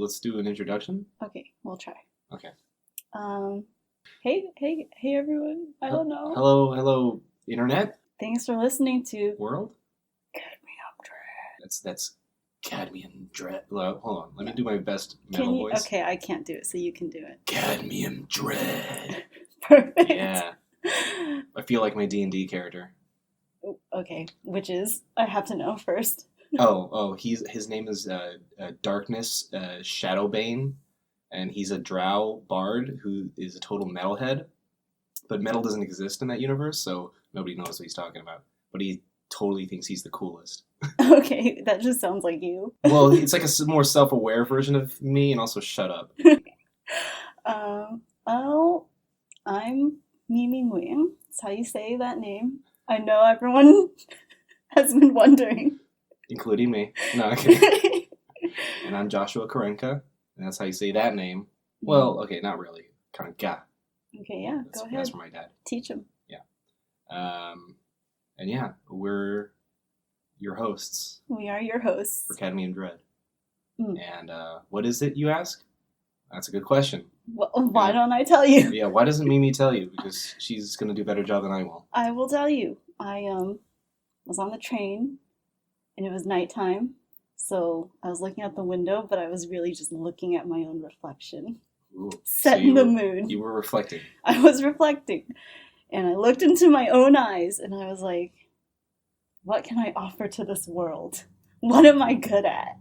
let's do an introduction. Okay, we'll try. Okay. Hey everyone. I don't know. Hello, internet Thanks for listening to world. CADMIUM DREAD'S. That's Cadmium Dread. Hold on, let me do my best metal voice. Okay, I can't do it, so you can do it. Cadmium Dread. Perfect. Yeah. I feel like my D&D character. Okay, which is I have to know first. His name is Darkness Shadowbane, and he's a drow bard who is a total metalhead. But metal doesn't exist in that universe, so nobody knows what he's talking about. But he totally thinks he's the coolest. Okay, that just sounds like you. Well, it's like a more self-aware version of me, and also shut up. Well, I'm Mimi Nguyen. That's how you say that name. I know everyone has been wondering. Including me. No, okay. And I'm Joshua Karenka, and that's how you say that name. Well, okay, not really. Kind of ga. Okay, yeah, go ahead. That's from my dad. Teach him. Yeah. And yeah, we're your hosts. We are your hosts. For CADMIUM Dread. And what is it, you ask? That's a good question. Well, why don't I tell you? Yeah, why doesn't Mimi tell you? Because she's going to do a better job than I will. I will tell you. I was on the train, and it was nighttime, so I was looking out the window, but I was really just looking at my own reflection. Ooh, setting the mood. You were reflecting. I was reflecting, and I looked into my own eyes, and I was like, what can I offer to this world? What am I good at?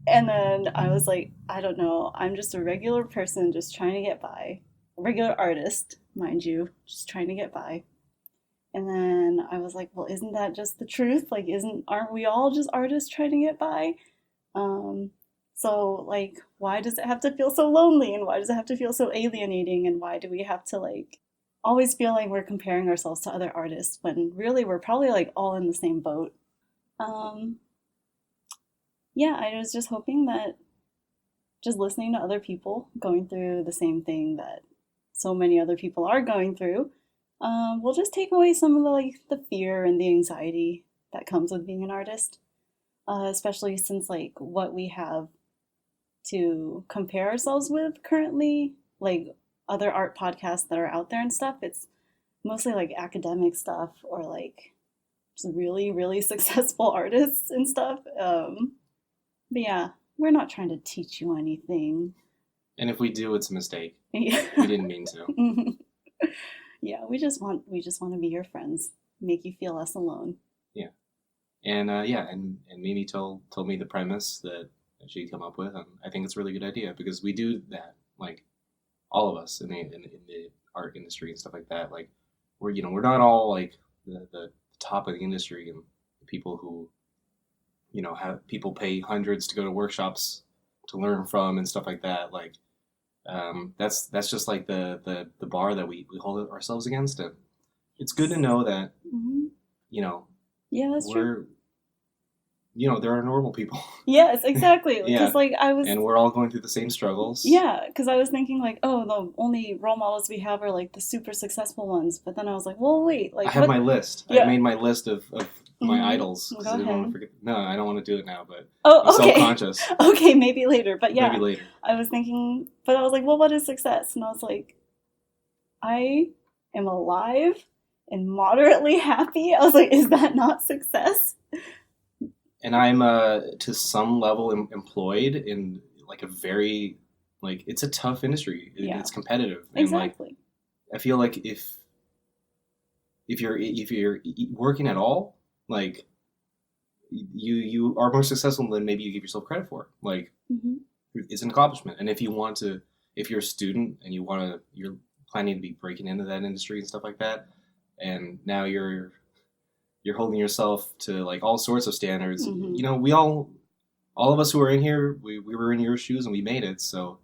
And then I was like, I don't know. I'm just a regular person just trying to get by. A regular artist, mind you, just trying to get by. And then I was like, well, isn't that just the truth? Like, aren't we all just artists trying to get by? So, like, why does it have to feel so lonely? And why does it have to feel so alienating? And why do we have to, like, always feel like we're comparing ourselves to other artists when really we're probably, like, all in the same boat? Yeah, I was just hoping that just listening to other people going through the same thing that so many other people are going through will just take away some of the fear and the anxiety that comes with being an artist, especially since like what we have to compare ourselves with currently, like other art podcasts that are out there and stuff, it's mostly like academic stuff or like just really, really successful artists and stuff. But yeah, we're not trying to teach you anything. And if we do, it's a mistake. Yeah. We didn't mean to. Yeah, we just want to be your friends, make you feel less alone. Yeah. And Mimi told me the premise that she'd come up with, and I think it's a really good idea because we do that, like all of us in the art industry and stuff like that. Like we're not all like the top of the industry and the people who have people pay hundreds to go to workshops to learn from and stuff like that. Like that's just like the bar that we hold ourselves against. And it's good to know that yeah, that's true. There are normal people. Yes, exactly. Because and we're all going through the same struggles. Yeah, because I was thinking like, oh, the only role models we have are like the super successful ones. But then I was like, well, wait, like I have my list. Yeah. I made my list of my idols. Go ahead. I don't want to do it now, but I'm okay. Self-conscious. Okay, maybe later. But yeah, maybe later. I was thinking, but I was like, well, what is success? And I was like, I am alive and moderately happy. I was like, is that not success? And I'm to some level employed in like a very it's a tough industry. It's competitive. Exactly. And I feel like if you're working at all, like you are more successful than maybe you give yourself credit for. Like it's an accomplishment. And if you're a student and you're planning to be breaking into that industry and stuff like that, and now you're holding yourself to like all sorts of standards. We all of us who are in here, we were in your shoes and we made it. So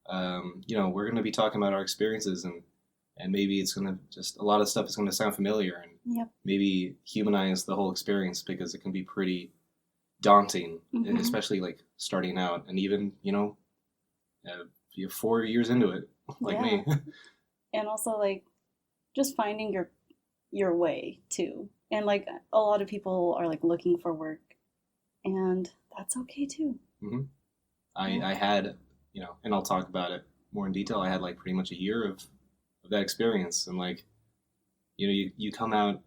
we're going to be talking about our experiences and maybe it's going to just a lot of stuff is going to sound familiar and maybe humanize the whole experience because it can be pretty daunting, especially like starting out and even you're 4 years into it like me. And also like just finding your way too. And like a lot of people are like looking for work and that's okay too. I had and I'll talk about it more in detail. I had like pretty much a year of that experience, and like, you come out,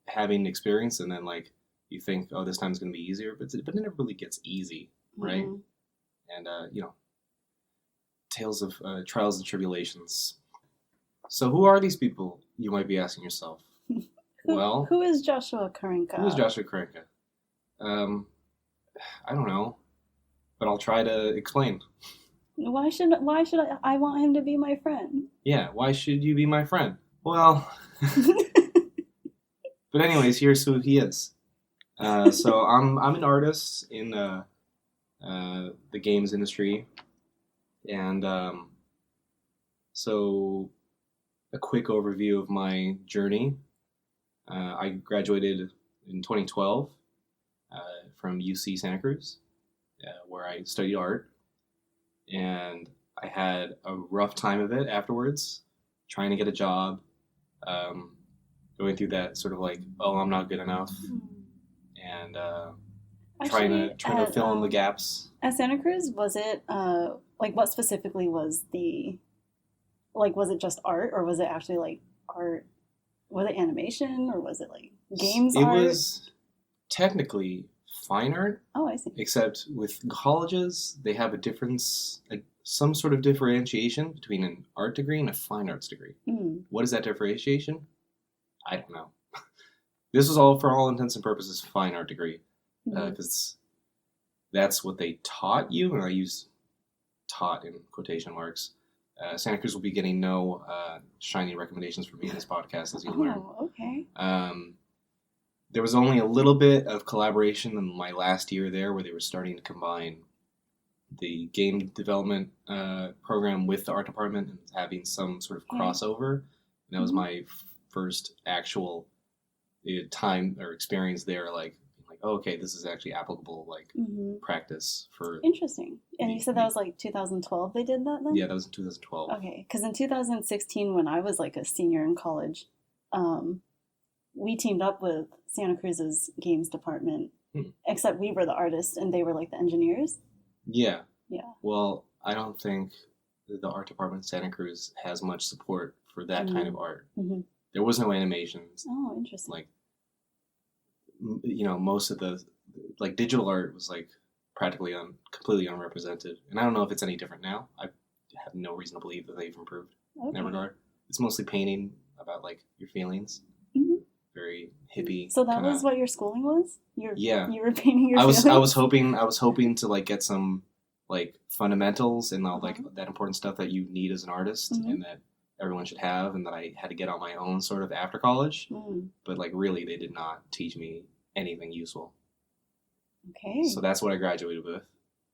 having experience, and then like you think, oh, this time's gonna be easier, but it never really gets easy, right? Mm-hmm. And tales of trials and tribulations. So who are these people? You might be asking yourself. Well, who is Joshua Karinka? Who is Joshua Karinka? I don't know, but I'll try to explain. Why should I want him to be my friend? Yeah, why should you be my friend? Well, but anyways, here's who he is. So I'm an artist in the games industry, and so a quick overview of my journey. I graduated in 2012 from UC Santa Cruz, where I studied art, and I had a rough time of it afterwards, trying to get a job, going through that sort of like, oh, I'm not good enough, and trying to fill in the gaps. At Santa Cruz, was it like what specifically was was it just art, or was it actually like art? Was it animation, or was it like games art? It was technically fine art. Oh, I see. Except with colleges, they have a difference, some sort of differentiation between an art degree and a fine arts degree. Mm. What is that differentiation? I don't know. This was all, for all intents and purposes, fine art degree, because that's what they taught you, and I use "taught" in quotation marks. Santa Cruz will be getting no shiny recommendations from me in this podcast, as you learn. Oh, okay. There was only a little bit of collaboration in my last year there, where they were starting to combine the game development program with the art department and having some sort of crossover. And that was my first actual time or experience there, like, oh, okay, this is actually applicable, like, practice for... Interesting. And you said that was like 2012 they did that then? Yeah, that was in 2012. Okay, because in 2016, when I was like a senior in college, we teamed up with Santa Cruz's games department, except we were the artists and they were like the engineers. Yeah. Yeah. Well, I don't think the art department in Santa Cruz has much support for that kind of art. Mm-hmm. There was no animations. Oh, interesting. Like, most of the, like, digital art was like practically completely unrepresented. And I don't know if it's any different now. I have no reason to believe that they've improved in that regard. It's mostly painting about like your feelings. Very hippie. So that was what your schooling was? You were painting your feelings? I was hoping to like get some like fundamentals and all like that important stuff that you need as an artist and that everyone should have, and that I had to get on my own sort of after college. But like really they did not teach me anything useful. Okay. So that's what I graduated with.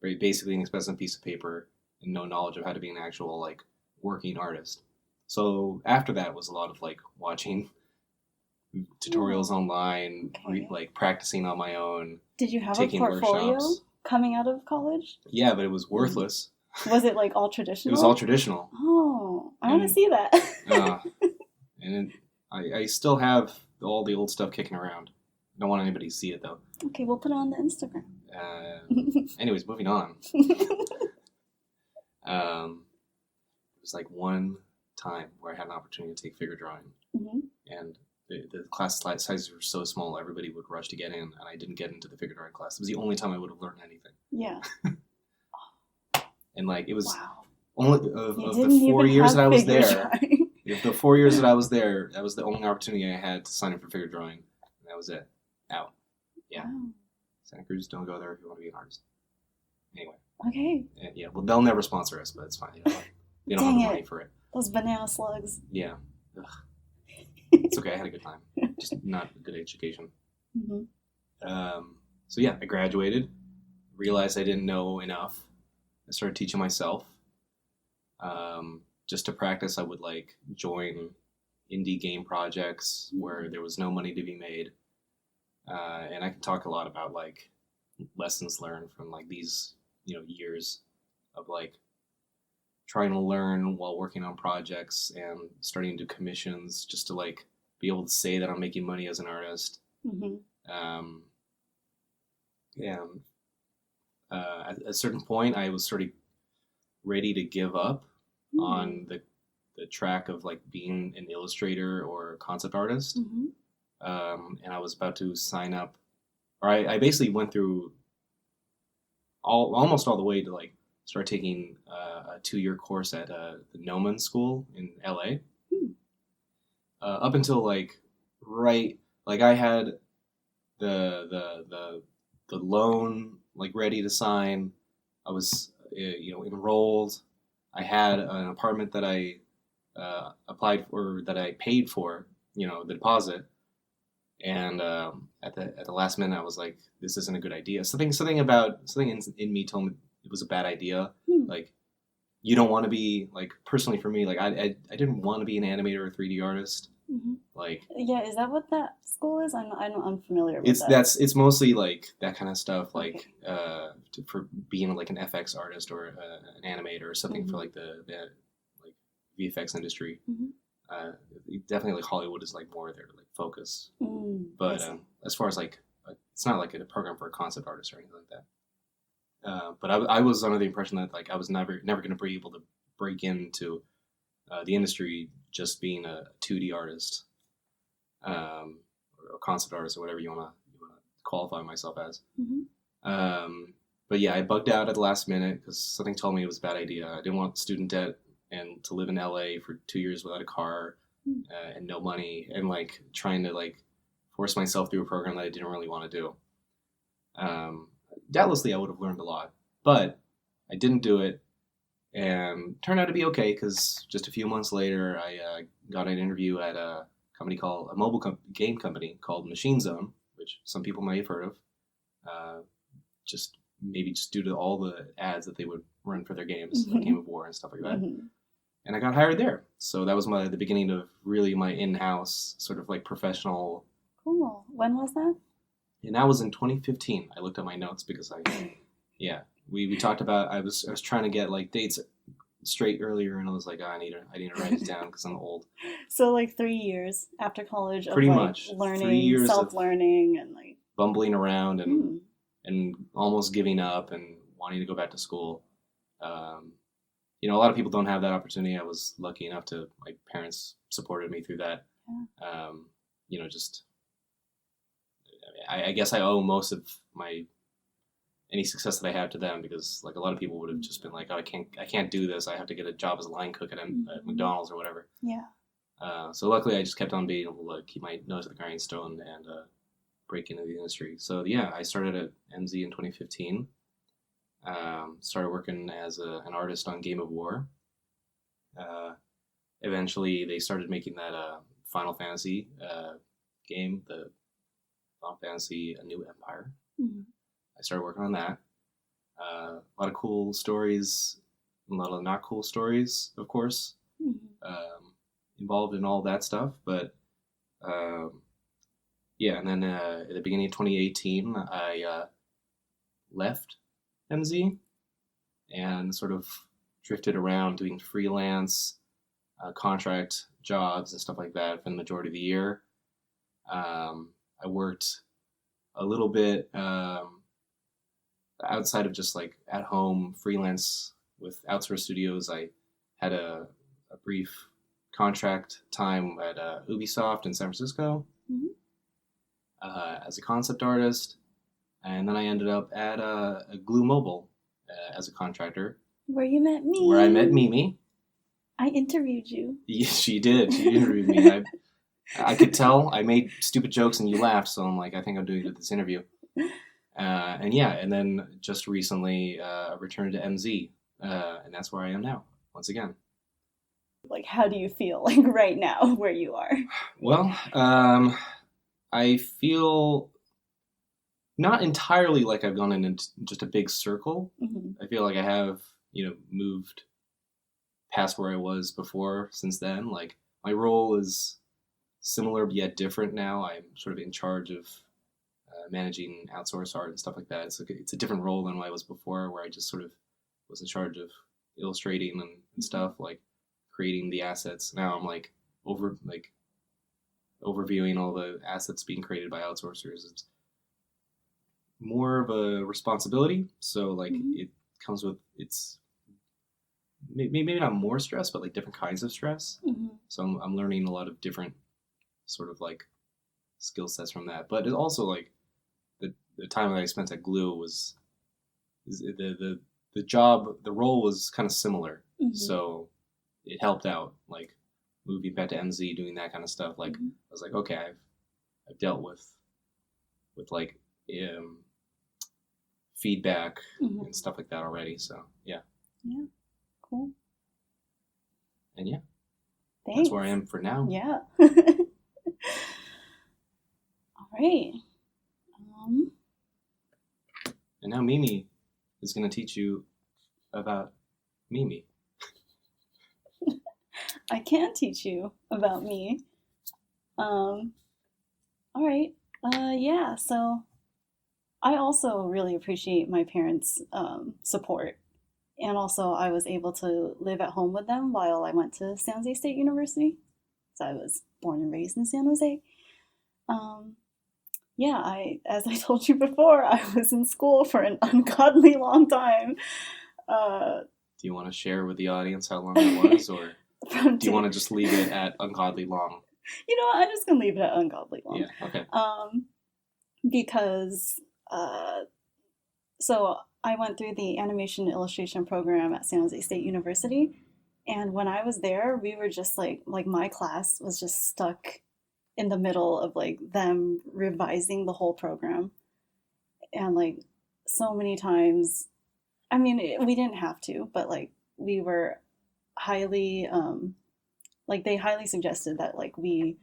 Very basically an expensive piece of paper and no knowledge of how to be an actual like working artist. So after that was a lot of like watching tutorials online, like practicing on my own. Did you have a portfolio workshops. Coming out of college? Yeah, but it was worthless. Was it like all traditional? It was all traditional. Oh, I want to see that. And I still have all the old stuff kicking around. I don't want anybody to see it though. Okay, we'll put it on the Instagram. Anyways, moving on. It was like one time where I had an opportunity to take figure drawing, and the class sizes were so small, everybody would rush to get in, and I didn't get into the figure drawing class. It was the only time I would have learned anything. Yeah. And like it was only of the 4 years that I was there. If the 4 years that I was there, that was the only opportunity I had to sign up for figure drawing, and that was it. Out. Yeah. Wow. Santa Cruz, don't go there if you want to be an artist. Anyway. Okay. Yeah. Well, they'll never sponsor us, but it's fine. They don't have the money for it. Those banana slugs. Yeah. Ugh. It's okay. I had a good time. Just not a good education. So yeah, I graduated. Realized I didn't know enough. I started teaching myself. Just to practice, I would like join indie game projects where there was no money to be made. And I can talk a lot about like lessons learned from like these, years of like trying to learn while working on projects and starting to do commissions just to like be able to say that I'm making money as an artist. At a certain point, I was sort of ready to give up on the track of like being an illustrator or concept artist. And I was about to sign up, or I basically went through almost all the way to like start taking a 2-year course at the Gnomon School in LA. Up until like I had the loan like ready to sign. I was enrolled. I had an apartment that I applied for, that I paid for, the deposit. And at the last minute, I was like, "This isn't a good idea." Something in me told me it was a bad idea. Like, you don't want to be like, personally for me, like I didn't want to be an animator or 3D artist. Like, yeah, is that what that school is? I'm unfamiliar with that. It's mostly like that kind of stuff, like for being like an FX artist or an animator or something for like the like VFX industry. Definitely like Hollywood is like more their like focus. But as far as like it's not like a program for a concept artist or anything like that. But I was under the impression that like I was never going to be able to break into the industry just being a 2D artist, or a concept artist, or whatever you want to qualify myself as. But yeah, I bugged out at the last minute because something told me it was a bad idea. I didn't want student debt and to live in LA for 2 years without a car and no money, and like trying to like force myself through a program that I didn't really want to do. Doubtlessly, I would have learned a lot, but I didn't do it. And turned out to be okay because just a few months later, I got an interview at a company called a mobile game company called Machine Zone, which some people might have heard of. Just due to all the ads that they would run for their games, like Game of War and stuff like that. And I got hired there. So that was the beginning of really my in-house sort of like professional. Cool. When was that? And that was in 2015. I looked at my notes because we talked about, I was trying to get like dates straight earlier, and I was like, I need to write it down because I'm old. So like 3 years after college of pretty like much learning, 3 years self-learning, and like bumbling around and almost giving up and wanting to go back to school. A lot of people don't have that opportunity. I was lucky enough to, my parents supported me through that. I guess I owe most of any success that I have to them, because like a lot of people would have just been like, oh, I can't do this. I have to get a job as a line cook at McDonald's or whatever. So luckily I just kept on being able to keep my nose to the grindstone and break into the industry. So yeah, I started at MZ in 2015. Started working as an artist on Game of War. Eventually they started making that Final Fantasy game, the Final Fantasy A New Empire. I started working on that. A lot of cool stories, a lot of not cool stories, of course, involved in all that stuff. But and then at the beginning of 2018, I left MZ and sort of drifted around doing freelance contract jobs and stuff like that for the majority of the year. I worked a little bit outside of just like at home freelance with outsourced studios. I had a brief contract time at Ubisoft in San Francisco as a concept artist, and then I ended up at a Glue Mobile as a contractor. Where you met me. Where I met Mimi. I interviewed you. Yeah, she did. She interviewed me. I could tell I made stupid jokes and you laughed, so I'm like, I think I'm doing good at this interview. And then just recently returned to MZ, and that's where I am now, once again. Like, how do you feel like right now where you are? Well, I feel not entirely like I've gone into just a big circle. I feel like I have, moved past where I was before since then. Like, my role is similar but yet different now. I'm sort of in charge of managing outsourced art and stuff like that. It's a different role than what I was before, where I just sort of was in charge of illustrating and stuff, like creating the assets. Now I'm like overviewing all the assets being created by outsourcers. It's more of a responsibility, so like it comes with its maybe not more stress, but like different kinds of stress. Mm-hmm. So I'm learning a lot of different sort of like skill sets from that. But it also like the time that I spent at Glue was the job, the role was kind of similar. Mm-hmm. So it helped out, like moving back to MZ, doing that kind of stuff. Like Mm-hmm. I was like, okay, I've dealt with like feedback Mm-hmm. and stuff like that already. So yeah. Yeah. Cool. And yeah, Thanks. that's where I am for now. Yeah. All right. And now Mimi is going to teach you about Mimi. I can teach you about me. All right. Yeah, so I also really appreciate my parents' support. And also, I was able to live at home with them while I went to San Jose State University. So I was born and raised in San Jose. Yeah, as I told you before, I was in school for an ungodly long time. Do you want to share with the audience how long that was, or do you want to just leave it at ungodly long? You know what? I'm just gonna leave it at ungodly long. Yeah. Okay. Because so I went through the animation illustration program at San Jose State University, and when I was there, we were just like my class was just stuck in the middle of like them revising the whole program, and like so many times, I mean, we didn't have to, but like we were highly like they highly suggested that like we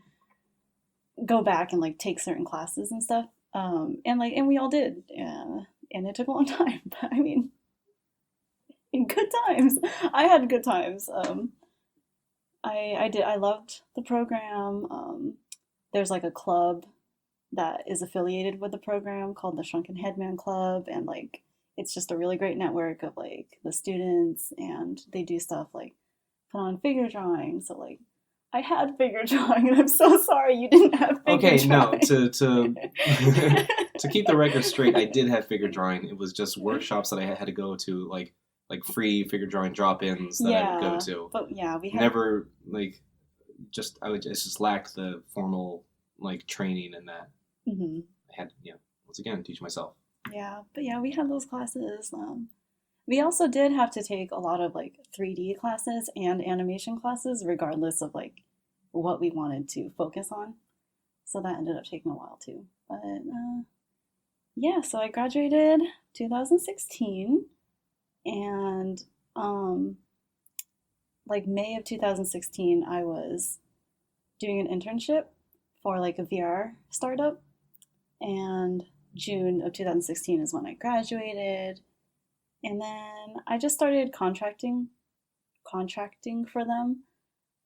go back and like take certain classes and stuff, and we all did, and it took a long time, but I mean, in good times. I had good times. I loved the program. There's like a club that is affiliated with the program called the Shrunken Headman Club, and like it's just a really great network of like the students, and they do stuff like put on figure drawing. So like I had figure drawing, and I'm so sorry you didn't have figure drawing. No, to keep the record straight, I did have figure drawing. It was just workshops that I had to go to, like free figure drawing drop-ins that I would go to. But yeah, we had never like I just lacked the formal like training in that. Mm-hmm. I had once again teach myself. Yeah, but yeah, we had those classes. We also did have to take a lot of like 3D classes and animation classes, regardless of like what we wanted to focus on. So that ended up taking a while too. But yeah, so I graduated 2016, and like May of 2016, I was doing an internship for like a VR startup, and June of 2016 is when I graduated. And then I just started contracting for them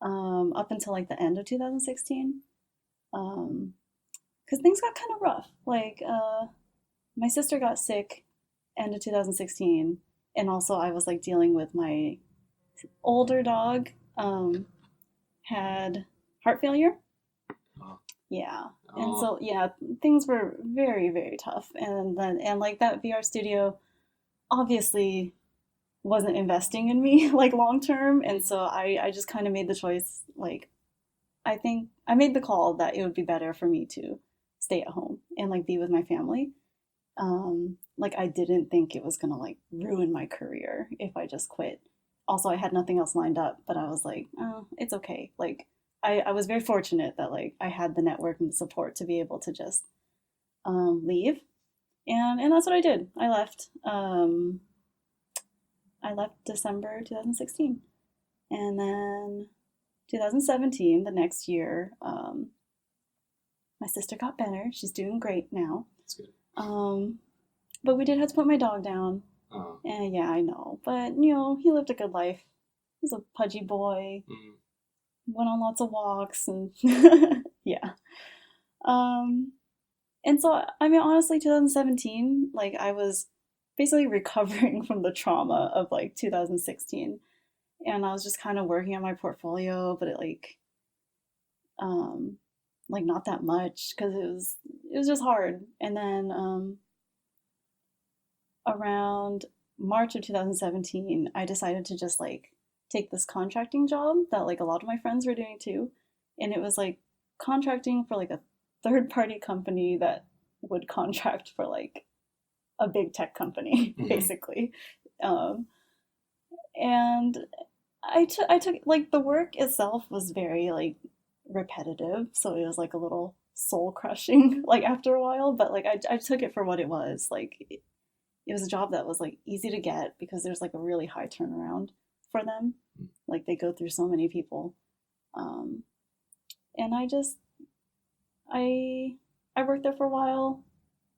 up until like the end of 2016, because things got kind of rough. Like my sister got sick end of 2016, and also I was like dealing with my older dog had heart failure. Oh. Yeah. And so yeah, things were very, very tough. And like that VR studio obviously wasn't investing in me like long term, and so I just kind of made the choice, like I think I made the call that it would be better for me to stay at home and like be with my family. Like I didn't think it was gonna like ruin my career if I just quit. Also, I had nothing else lined up, but I was like, oh, it's okay. Like I was very fortunate that like I had the network and the support to be able to just leave. And that's what I did. I left. I left December 2016, and then 2017, the next year, my sister got better. She's doing great now. That's good. But we did have to put my dog down. Oh. And yeah, I know. But you know, he lived a good life. He was a pudgy boy. Mm. Went on lots of walks, and yeah. And so, I mean, honestly, 2017, like, I was basically recovering from the trauma of, like, 2016. And I was just kind of working on my portfolio, but it, like, not that much, because it was just hard. And then, around March of 2017, I decided to just, like, take this contracting job that like a lot of my friends were doing too. And it was like contracting for like a third party company that would contract for like a big tech company, basically. And I took like the work itself was very like repetitive, so it was like a little soul crushing like after a while, but like I took it for what it was. Like it was a job that was like easy to get because there's like a really high turnaround for them. Like they go through so many people. And I worked there for a while,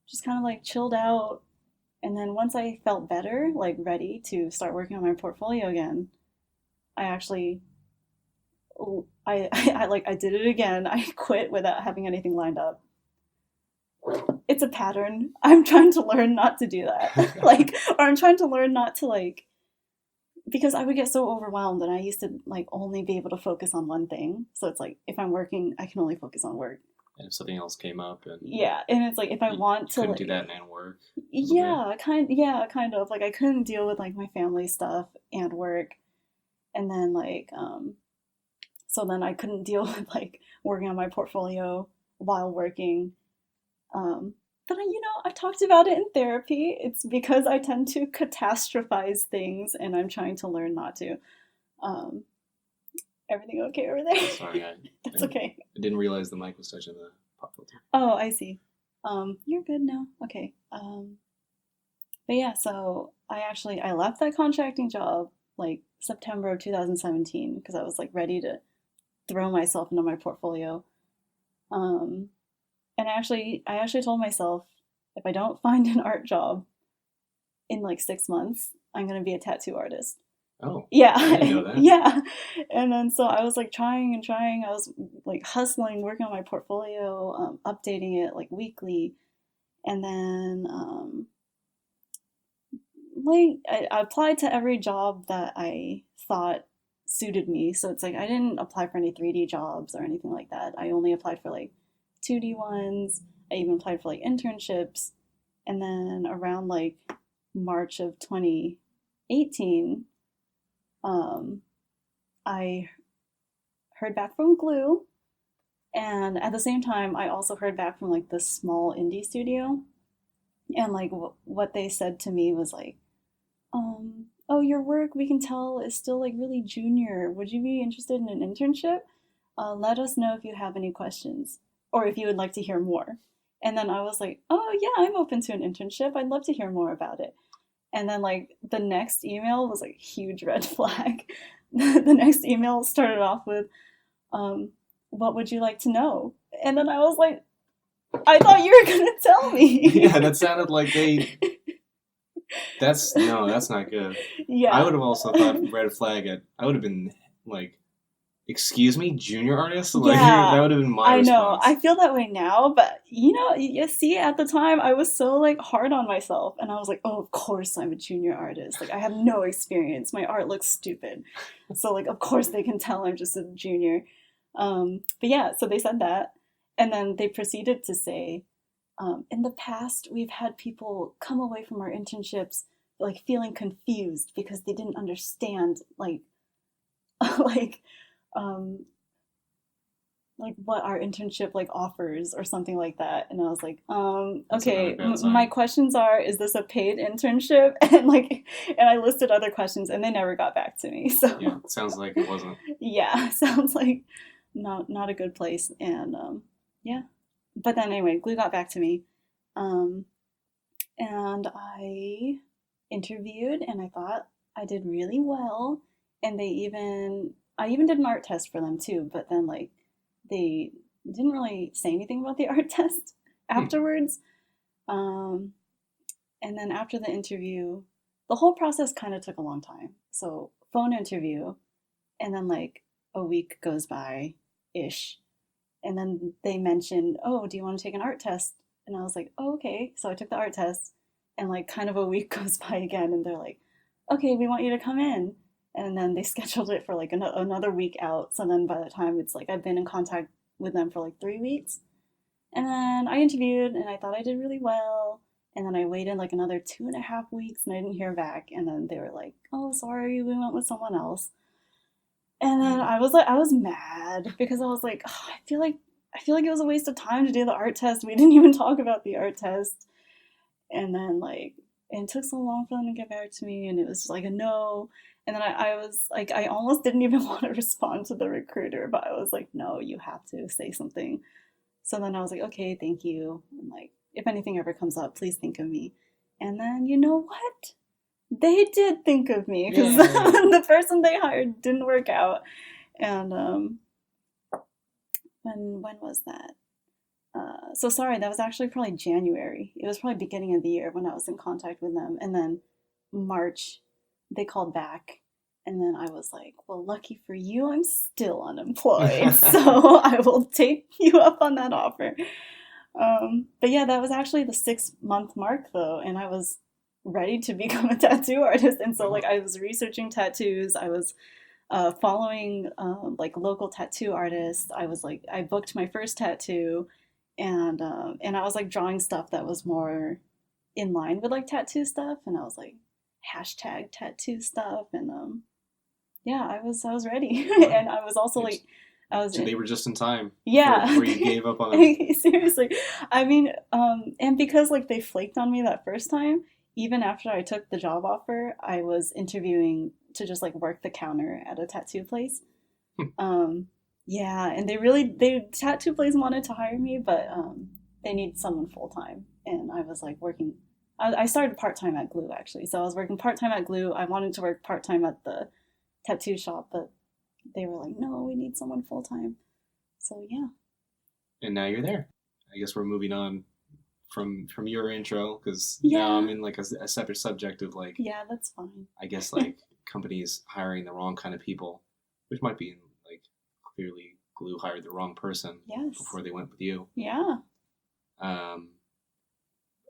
just kind of like chilled out. And then once I felt better, like ready to start working on my portfolio again, I actually I did it again. I quit without having anything lined up. It's a pattern. I'm trying to learn not to do that. Like, or I'm trying to learn not to like, because I would get so overwhelmed and I used to like only be able to focus on one thing. So it's like if I'm working, I can only focus on work. And if something else came up, and yeah, and it's like if I want to couldn't like, do that and work. Yeah, kind of like I couldn't deal with like my family stuff and work, and then like so then I couldn't deal with like working on my portfolio while working. But I've talked about it in therapy. It's because I tend to catastrophize things, and I'm trying to learn not to. Everything okay over there? Sorry, That's okay. I didn't realize the mic was touching the pop filter. Oh, I see. You're good now. Okay. But yeah, so I left that contracting job like September of 2017 because I was like ready to throw myself into my portfolio. And I actually told myself if I don't find an art job in like 6 months, I'm gonna be a tattoo artist. Oh, yeah, I didn't know that. yeah. And then so I was like trying and trying. I was like hustling, working on my portfolio, updating it like weekly, and then like I applied to every job that I thought suited me. So it's like I didn't apply for any 3D jobs or anything like that. I only applied for like 2D ones. I even applied for like internships. And then around like March of 2018, I heard back from Glue. And at the same time, I also heard back from like this small indie studio. And like what they said to me was like, oh, your work we can tell is still like really junior. Would you be interested in an internship? Let us know if you have any questions or if you would like to hear more. And then I was like, oh yeah, I'm open to an internship. I'd love to hear more about it. And then like the next email was like huge red flag. The next email started off with, what would you like to know? And then I was like, I thought you were gonna tell me. Yeah, that sounded like that's not good. Yeah. I would have also thought red flag I would have been like, excuse me, junior artist? Like, yeah, that would have been my response. I know. I feel that way now, but you see, at the time I was so like hard on myself, and I was like, oh, of course I'm a junior artist. Like I have no experience. My art looks stupid, so like of course they can tell I'm just a junior. But yeah, so they said that, and then they proceeded to say, in the past we've had people come away from our internships like feeling confused because they didn't understand like like what our internship like offers or something like that. And I was like, okay, my questions are, is this a paid internship? And I listed other questions and they never got back to me. So yeah, it sounds like it wasn't. Yeah, sounds like not a good place. And yeah, but then anyway, Glue got back to me, and I interviewed and I thought I did really well. And I even did an art test for them too, but then like they didn't really say anything about the art test afterwards. And then after the interview, the whole process kind of took a long time. So phone interview, and then like a week goes by ish. And then they mentioned, oh, do you want to take an art test? And I was like, oh, okay. So I took the art test, and like kind of a week goes by again, and they're like, okay, we want you to come in. And then they scheduled it for like another week out. So then by the time it's like I've been in contact with them for like 3 weeks. And then I interviewed and I thought I did really well. And then I waited like another 2.5 weeks and I didn't hear back. And then they were like, oh, sorry, we went with someone else. And then I was like, I was mad because I was like, oh, I feel like it was a waste of time to do the art test. We didn't even talk about the art test. And then like it took so long for them to get back to me, and it was just like a no. And then I was like, I almost didn't even want to respond to the recruiter, but I was like, no, you have to say something. So then I was like, okay, thank you. And like, if anything ever comes up, please think of me. And then you know what? They did think of me because Yay. the person they hired didn't work out. And when was that? So sorry, that was actually probably January. It was probably beginning of the year when I was in contact with them. And then March, they called back. And then I was like, well, lucky for you, I'm still unemployed. So I will take you up on that offer. But yeah, that was actually the 6 month mark though. And I was ready to become a tattoo artist. And so like I was researching tattoos. I was following like local tattoo artists. I was like, I booked my first tattoo, and I was like drawing stuff that was more in line with like tattoo stuff, and I was like hashtag tattoo stuff, and yeah, I was ready, and I was also like, I was So they were just in time. Yeah. Before you gave up on them. Seriously. I mean, and because like they flaked on me that first time, even after I took the job offer, I was interviewing to just like work the counter at a tattoo place. Yeah, and they tattoo place wanted to hire me, but they need someone full time, and I was like working. I started part time at Glue actually, so I was working part time at Glue. I wanted to work part time at the tattoo shop, but they were like, no, we need someone full time. So yeah. And now you're there. I guess we're moving on from your intro because Yeah. now I'm in like a separate subject of like, Yeah, that's fine. I guess like companies hiring the wrong kind of people, which might be like clearly Glue hired the wrong person Yes. before they went with you. Yeah.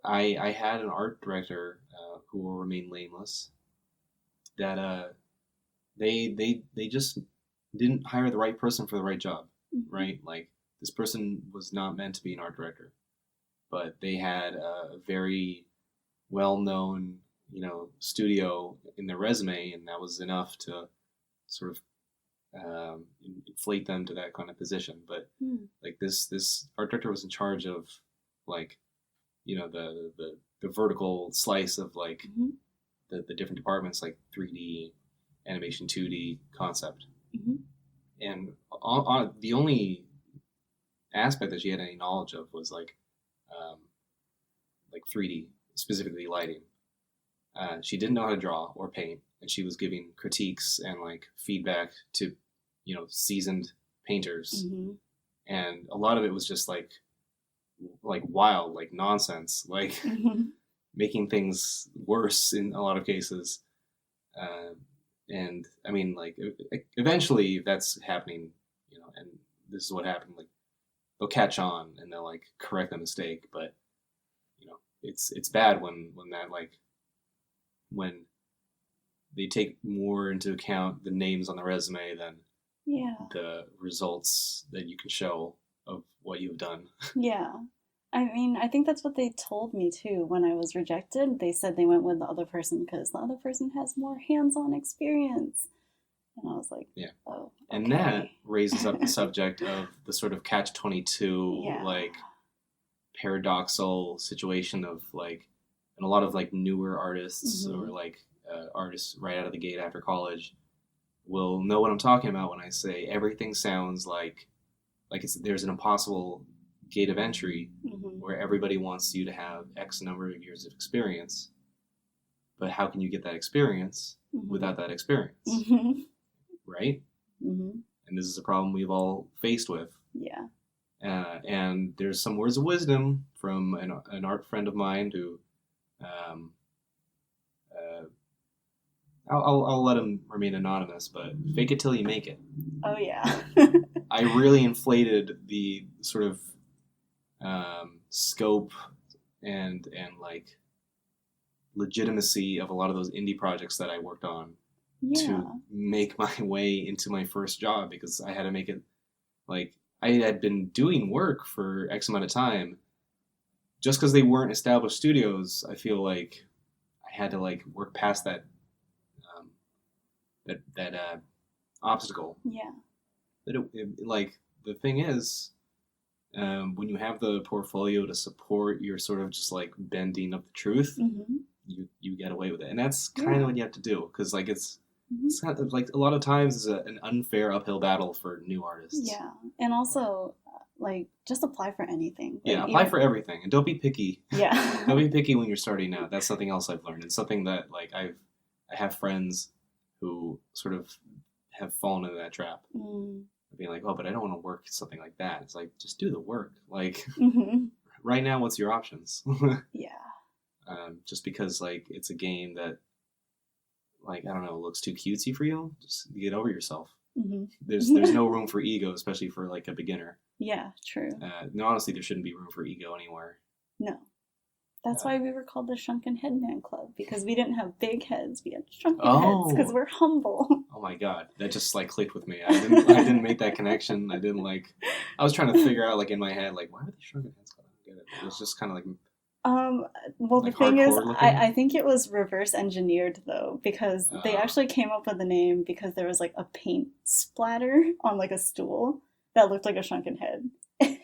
I had an art director who will remain nameless that they just didn't hire the right person for the right job, right? Like this person was not meant to be an art director, but they had a very well-known, studio in their resume, and that was enough to sort of inflate them to that kind of position. But like this art director was in charge of like, the vertical slice of like the different departments, like 3D, animation, 2D, concept. And on the only aspect that she had any knowledge of was like 3D, specifically lighting. She didn't know how to draw or paint, and she was giving critiques and like feedback to, seasoned painters, and a lot of it was just like wild, like nonsense, like making things worse in a lot of cases. And I mean, like eventually that's happening, and this is what happened. Like they'll catch on and they'll like correct the mistake, but it's bad when that like when they take more into account the names on the resume than the results that you can show of what you've done. Yeah. I mean, I think that's what they told me too when I was rejected. They said they went with the other person because the other person has more hands-on experience. And I was like, yeah. Oh, okay. And that raises up the subject of the sort of catch-22, like paradoxal situation of like, and a lot of like newer artists or like artists right out of the gate after college will know what I'm talking about when I say everything sounds like there's an impossible gate of entry where everybody wants you to have X number of years of experience, but how can you get that experience without that experience? Right? And this is a problem we've all faced with. Yeah. And there's some words of wisdom from an art friend of mine who, I'll let him remain anonymous, but fake it till you make it. Oh yeah. I really inflated the sort of scope and like legitimacy of a lot of those indie projects that I worked on to make my way into my first job, because I had to make it like I had been doing work for X amount of time. Just because they weren't established studios, I feel like I had to like work past that obstacle. Yeah. But like, the thing is, when you have the portfolio to support your sort of just like bending of the truth, you get away with it, and that's kind of what you have to do, because like it's kind of like a lot of times it's an unfair uphill battle for new artists. Yeah, and also like just apply for anything. Like, yeah, apply for everything, and don't be picky. Yeah. Don't be picky when you're starting out. That's something else I've learned. It's something that like I have friends who sort of have fallen into that trap. Being like, oh, but I don't want to work something like that. It's like, just do the work. Like, right now, what's your options? Yeah. Just because, like, it's a game that, like, I don't know, looks too cutesy for you, just get over yourself. There's no room for ego, especially for, like, a beginner. Yeah, true. No, honestly, there shouldn't be room for ego anywhere. No. That's why we were called the Shrunken Headman Club, because we didn't have big heads, we had shrunken heads, because we're humble. Oh my god, that just like clicked with me. I didn't make that connection. I was trying to figure out like in my head, like, why are they Shrunken Heads Club? I don't get it. It was just kind of like... well, like the thing is, looking? I think it was reverse engineered though, because they actually came up with the name because there was like a paint splatter on like a stool that looked like a shrunken head.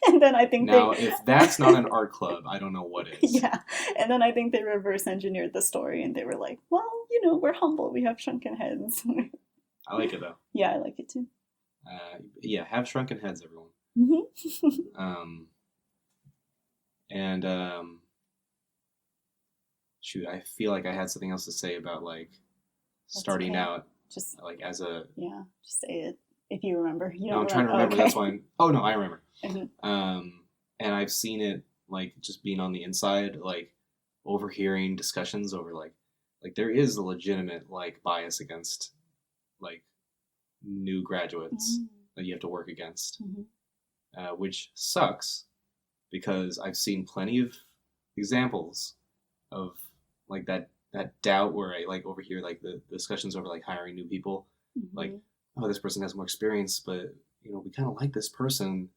And then I think if that's not an art club, I don't know what is. Yeah, and then I think they reverse engineered the story, and they were like, well, we're humble, we have shrunken heads. I like it though. Yeah, I like it too. Yeah, have shrunken heads, everyone. Shoot, I feel like I had something else to say about like starting out, just like as a... Yeah, just say it if you remember. No, I'm trying to remember. Okay. That's why oh no, I remember. And I've seen it like just being on the inside, like overhearing discussions over like there is a legitimate like bias against like new graduates that you have to work against, which sucks, because I've seen plenty of examples of like that doubt where I like overhear like the discussions over like hiring new people, like, oh, this person has more experience, but we kind of like this person.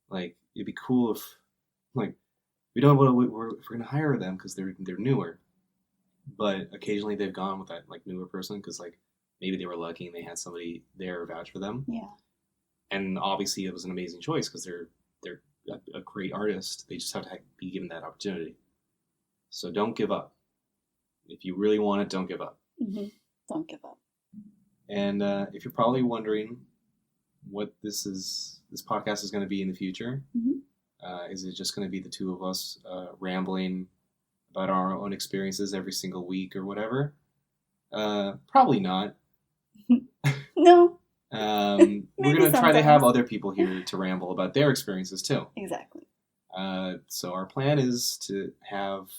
Like, it'd be cool if, like, we don't want to, if we're going to hire them because they're newer. But occasionally they've gone with that, like, newer person because, like, maybe they were lucky and they had somebody there vouch for them. Yeah. And obviously it was an amazing choice because they're a great artist. They just have to be given that opportunity. So don't give up. If you really want it, don't give up. Don't give up. And if you're probably wondering what this podcast is going to be in the future, is it just going to be the two of us rambling about our own experiences every single week or whatever? Probably not. No. We're going to try to have other people here to ramble about their experiences too. Exactly. So our plan is to have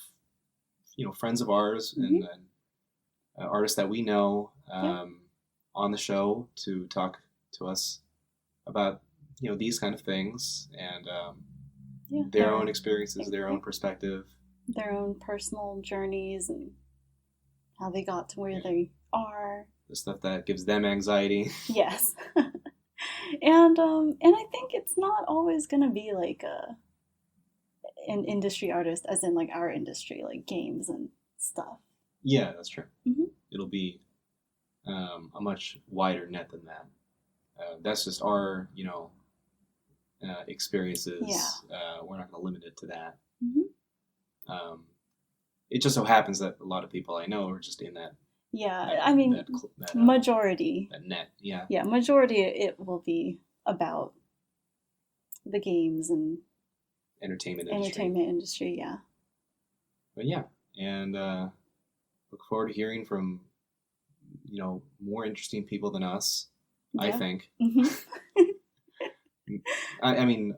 friends of ours and artists that we know on the show to talk to us about these kind of things and their own experiences, their own perspective, their own personal journeys, and how they got to where they are. The stuff that gives them anxiety. Yes. And I think it's not always gonna be like an industry artist, as in like our industry, like games and stuff. Yeah, that's true. It'll be a much wider net than that. That's just our, experiences. Yeah. We're not going to limit it to that. It just so happens that a lot of people I know are just in that. Yeah, I mean, majority. That net, yeah. Yeah, majority it will be about the games and entertainment industry, yeah. But yeah, and look forward to hearing from, more interesting people than us, I think. I mean,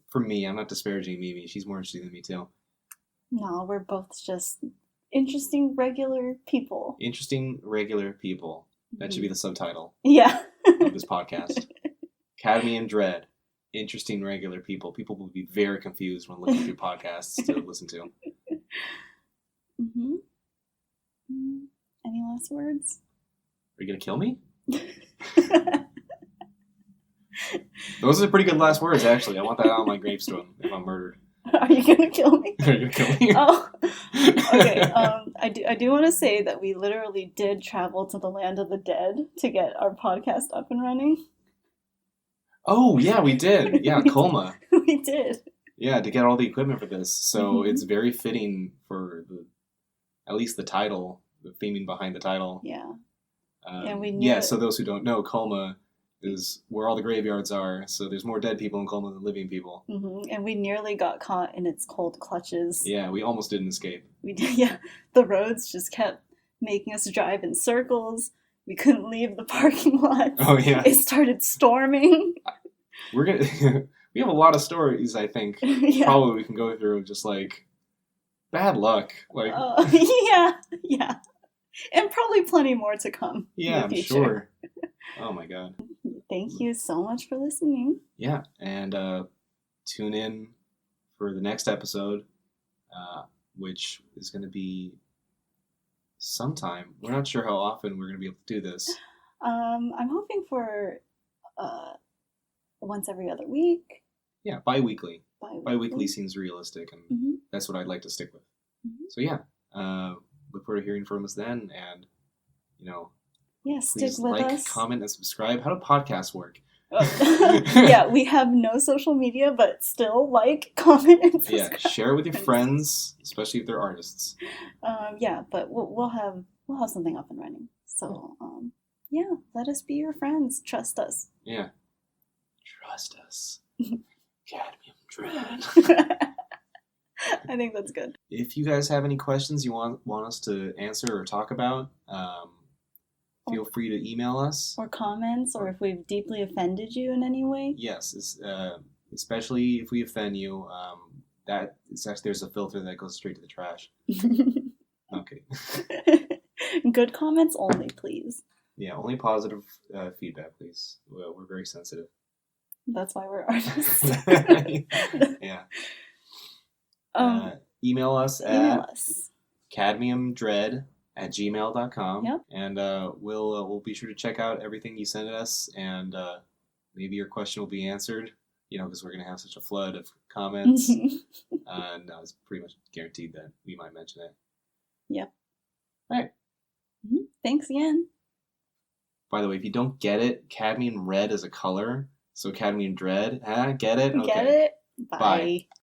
for me, I'm not disparaging Mimi. She's more interesting than me, too. No, we're both just interesting, regular people. Interesting, regular people. That should be the subtitle. Yeah. Of this podcast. CADMIUM Dread. Interesting, regular people. People will be very confused when looking through podcasts to listen to. Any last words? Are you going to kill me? Those are pretty good last words, actually. I want that on my gravestone if I'm murdered. Are you gonna kill me? Are you gonna kill me? Oh, okay. I do want to say that we literally did travel to the land of the dead to get our podcast up and running. Oh, yeah, we did. Yeah, Colma. We did. Yeah, to get all the equipment for this. So it's very fitting for at least the title, the theming behind the title. Yeah. And we knew yeah, so those who don't know, Colma is where all the graveyards are. So there's more dead people in Colma than living people. And we nearly got caught in its cold clutches. Yeah, we almost didn't escape. We did. Yeah, the roads just kept making us drive in circles. We couldn't leave the parking lot. Oh yeah, it started storming. We have a lot of stories. I think probably we can go through just like bad luck. Like yeah, and probably plenty more to come. Yeah, I'm sure. Oh my god. Thank you so much for listening. Yeah, and tune in for the next episode, which is going to be sometime. We're not sure how often we're going to be able to do this. I'm hoping for once every other week. Yeah, bi-weekly. Bi-weekly seems realistic, and that's what I'd like to stick with. So yeah, look forward to hearing from us then, and stick please with us. Comment, and subscribe. How do podcasts work? Yeah, we have no social media, but still comment, and subscribe. Yeah, share it with your friends, especially if they're artists. Yeah, but we'll have something up and running. So let us be your friends. Trust us. Yeah, trust us. Cadmium Dread. I think that's good. If you guys have any questions you want us to answer or talk about, feel free to email us. Or comments, or if we've deeply offended you in any way. Yes, especially if we offend you. There's a filter that goes straight to the trash. Okay. Good comments only, please. Yeah, only positive feedback, please. We're very sensitive. That's why we're artists. Yeah. Email us at cadmiumdread@gmail.com. Yep. And we'll be sure to check out everything you send us, and maybe your question will be answered, because we're going to have such a flood of comments. And it's pretty much guaranteed that we might mention it. Yep. All right. Thanks again. By the way, if you don't get it, cadmium red is a color. So cadmium dread, get it? Okay. Get it? Bye.